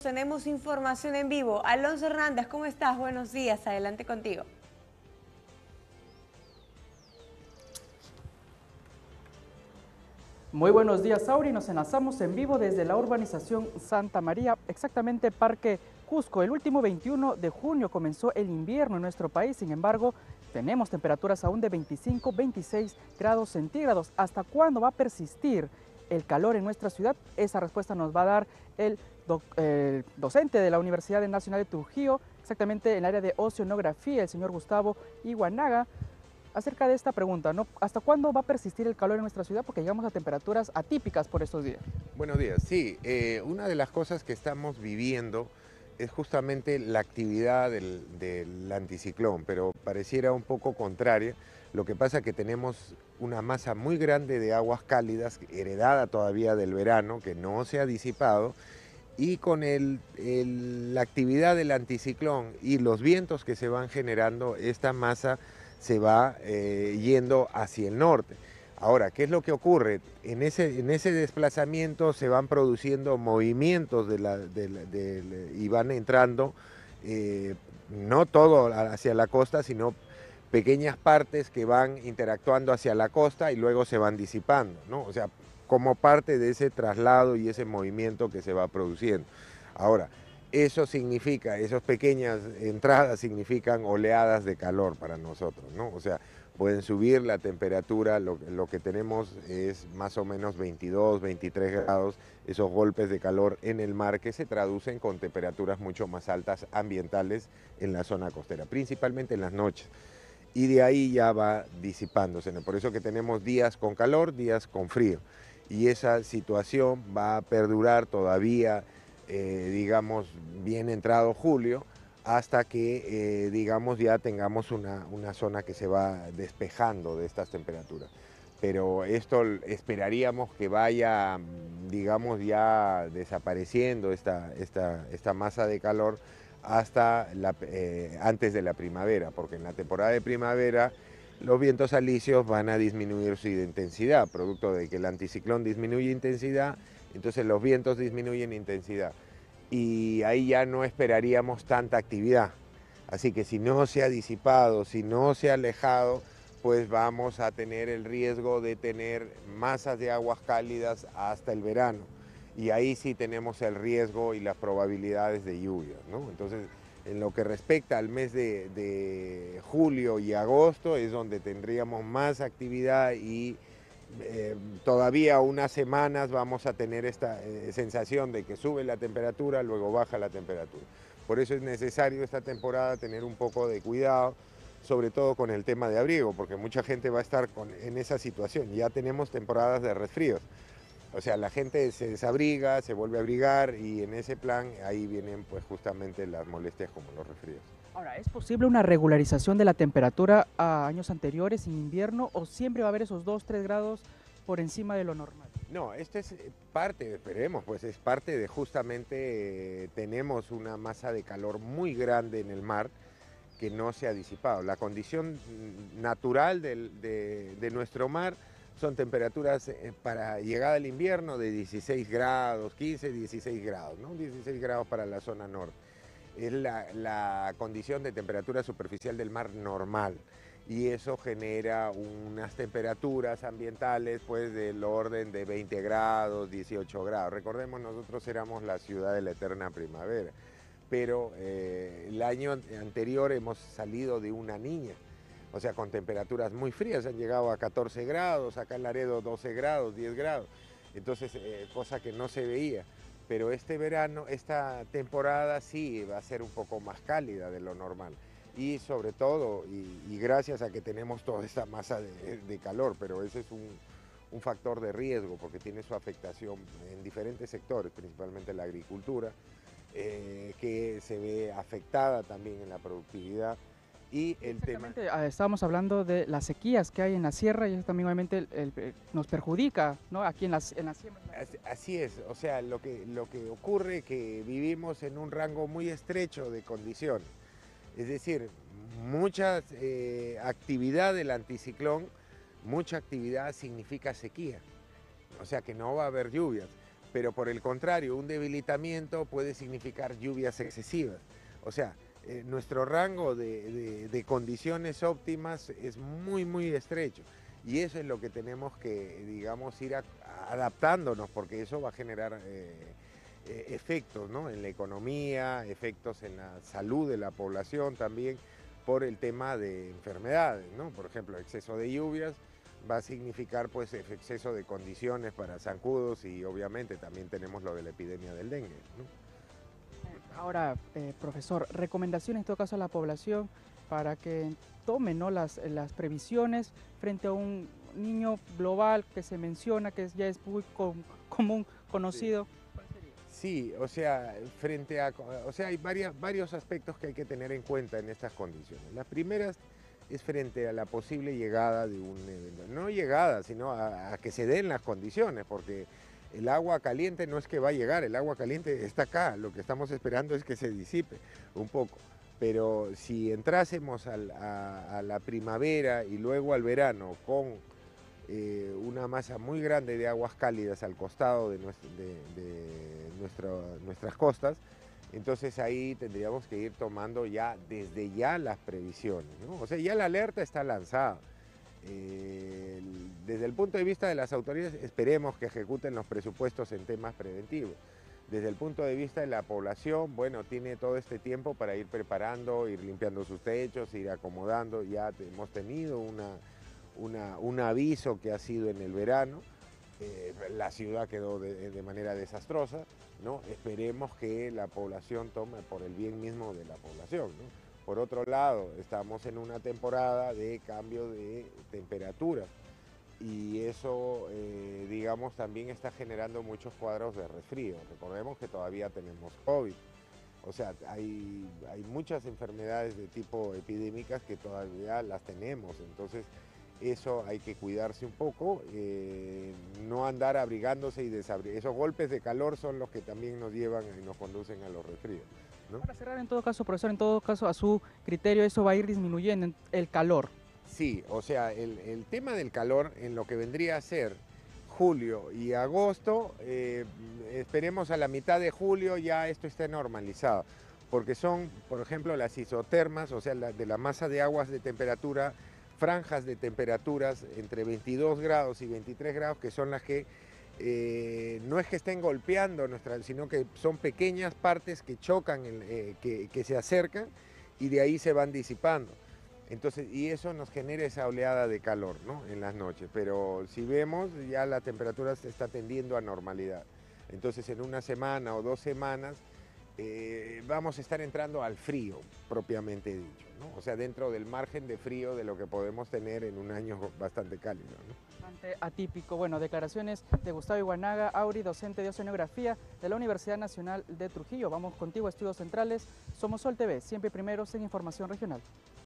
tenemos información en vivo. Alonso Hernández, ¿cómo estás? Buenos días, adelante contigo. Muy buenos días, Auri. Nos enlazamos en vivo desde la urbanización Santa María, exactamente Parque Cusco. El último 21 de junio comenzó el invierno en nuestro país, sin embargo, tenemos temperaturas aún de 25, 26 grados centígrados. ¿Hasta cuándo va a persistir el calor en nuestra ciudad? Esa respuesta nos va a dar el docente de la Universidad Nacional de Trujillo, exactamente en el área de oceanografía, el señor Gustavo Iguanaga, acerca de esta pregunta, ¿no? ¿Hasta cuándo va a persistir el calor en nuestra ciudad? Porque llegamos a temperaturas atípicas por estos días. Buenos días. Sí, una de las cosas que estamos viviendo es justamente la actividad del anticiclón, pero pareciera un poco contraria. Lo que pasa es que tenemos una masa muy grande de aguas cálidas, heredada todavía del verano, que no se ha disipado, y con la actividad del anticiclón y los vientos que se van generando, esta masa se va yendo hacia el norte. Ahora, ¿qué es lo que ocurre? En ese desplazamiento se van produciendo movimientos y van entrando, no todo hacia la costa, sino pequeñas partes que van interactuando hacia la costa y luego se van disipando, ¿no? O sea, como parte de ese traslado y ese movimiento que se va produciendo. Ahora, eso significa, esas pequeñas entradas significan oleadas de calor para nosotros, ¿no? O sea, pueden subir la temperatura, lo que tenemos es más o menos 22, 23 grados, esos golpes de calor en el mar que se traducen con temperaturas mucho más altas ambientales en la zona costera, principalmente en las noches. Y de ahí ya va disipándose, ¿no? Por eso que tenemos días con calor, días con frío. Y esa situación va a perdurar todavía, digamos, bien entrado julio, hasta que, digamos, ya tengamos una zona que se va despejando de estas temperaturas. Pero esto esperaríamos que vaya, digamos, ya desapareciendo esta masa de calor hasta antes de la primavera, porque en la temporada de primavera los vientos alisios van a disminuir su intensidad, producto de que el anticiclón disminuye intensidad, entonces los vientos disminuyen intensidad. Y ahí ya no esperaríamos tanta actividad. Así que si no se ha disipado, si no se ha alejado, pues vamos a tener el riesgo de tener masas de aguas cálidas hasta el verano. Y ahí sí tenemos el riesgo y las probabilidades de lluvias, ¿no? Entonces, en lo que respecta al mes de julio y agosto es donde tendríamos más actividad y todavía unas semanas vamos a tener esta sensación de que sube la temperatura, luego baja la temperatura. Por eso es necesario esta temporada tener un poco de cuidado, sobre todo con el tema de abrigo, porque mucha gente va a estar en esa situación. Ya tenemos temporadas de resfríos. O sea, la gente se desabriga, se vuelve a abrigar y en ese plan ahí vienen pues justamente las molestias como los resfríos. Ahora, ¿es posible una regularización de la temperatura a años anteriores en invierno o siempre va a haber esos 2, 3 grados por encima de lo normal? No, esto es parte, esperemos, pues es parte de justamente tenemos una masa de calor muy grande en el mar que no se ha disipado. La condición natural de nuestro mar son temperaturas para llegada al invierno de 16 grados, 15, 16 grados, ¿no? 16 grados para la zona norte. Es la condición de temperatura superficial del mar normal y eso genera unas temperaturas ambientales pues del orden de 20 grados, 18 grados. Recordemos, nosotros éramos la ciudad de la eterna primavera, pero el año anterior hemos salido de una niña, o sea, con temperaturas muy frías, han llegado a 14 grados, acá en Laredo 12 grados, 10 grados, entonces cosa que no se veía. Pero este verano, esta temporada sí va a ser un poco más cálida de lo normal. Y sobre todo, y gracias a que tenemos toda esta masa de calor, pero ese es un factor de riesgo porque tiene su afectación en diferentes sectores, principalmente la agricultura, que se ve afectada también en la productividad. Y el tema... Estábamos hablando de las sequías que hay en la sierra y eso también obviamente nos perjudica, ¿no? Aquí en la siembra. Así es, o sea, lo que ocurre es que vivimos en un rango muy estrecho de condiciones, es decir, mucha actividad del anticiclón, mucha actividad significa sequía, o sea que no va a haber lluvias, pero por el contrario, un debilitamiento puede significar lluvias excesivas. O sea, nuestro rango de condiciones óptimas es muy estrecho. Y eso es lo que tenemos que, digamos, ir adaptándonos, porque eso va a generar efectos, ¿no?, en la economía, efectos en la salud de la población también, por el tema de enfermedades, ¿no? Por ejemplo, exceso de lluvias va a significar pues exceso de condiciones para zancudos y obviamente también tenemos lo de la epidemia del dengue, ¿no? Ahora, profesor, recomendaciones en todo caso a la población para que tomen, ¿no?, las previsiones frente a un niño global que se menciona, que ya es muy común, conocido. ¿Cuál sería? Sí, o sea, hay varios aspectos que hay que tener en cuenta en estas condiciones. Las primeras es frente a la posible llegada de un evento, no llegada, sino a que se den las condiciones, porque el agua caliente no es que va a llegar, el agua caliente está acá, lo que estamos esperando es que se disipe un poco. Pero si entrásemos a la primavera y luego al verano con una masa muy grande de aguas cálidas al costado de nuestras costas, entonces ahí tendríamos que ir tomando ya desde ya las previsiones, ¿no? O sea, ya la alerta está lanzada. Desde el punto de vista de las autoridades, esperemos que ejecuten los presupuestos en temas preventivos. Desde el punto de vista de la población, bueno, tiene todo este tiempo para ir preparando, ir limpiando sus techos, ir acomodando. Ya hemos tenido un aviso que ha sido en el verano. La ciudad quedó de manera desastrosa, ¿no? Esperemos que la población tome por el bien mismo de la población, ¿no? Por otro lado, estamos en una temporada de cambio de temperatura y eso, digamos, también está generando muchos cuadros de resfrío. Recordemos que todavía tenemos COVID. O sea, hay muchas enfermedades de tipo epidémicas que todavía las tenemos, entonces eso hay que cuidarse un poco, no andar abrigándose y desabrigándose. Esos golpes de calor son los que también nos llevan y nos conducen a los resfríos, ¿no? Para cerrar, en todo caso, profesor, en todo caso, a su criterio, eso va a ir disminuyendo el calor. Sí, o sea, el tema del calor en lo que vendría a ser julio y agosto, esperemos a la mitad de julio ya esto esté normalizado, porque son, por ejemplo, las isotermas, o sea, de la masa de aguas de temperatura, franjas de temperaturas entre 22 grados y 23 grados, que son las que no es que estén golpeando sino que son pequeñas partes que chocan, que se acercan y de ahí se van disipando. Entonces, y eso nos genera esa oleada de calor, ¿no?, en las noches, pero si vemos ya la temperatura se está tendiendo a normalidad. Entonces en una semana o 2 semanas vamos a estar entrando al frío propiamente dicho, ¿no? O sea, dentro del margen de frío de lo que podemos tener en un año bastante cálido, ¿no? Bastante atípico. Bueno, declaraciones de Gustavo Iguanaga, Auri, docente de Oceanografía de la Universidad Nacional de Trujillo. Vamos contigo a Estudios Centrales. Somos Sol TV, siempre primeros en información regional.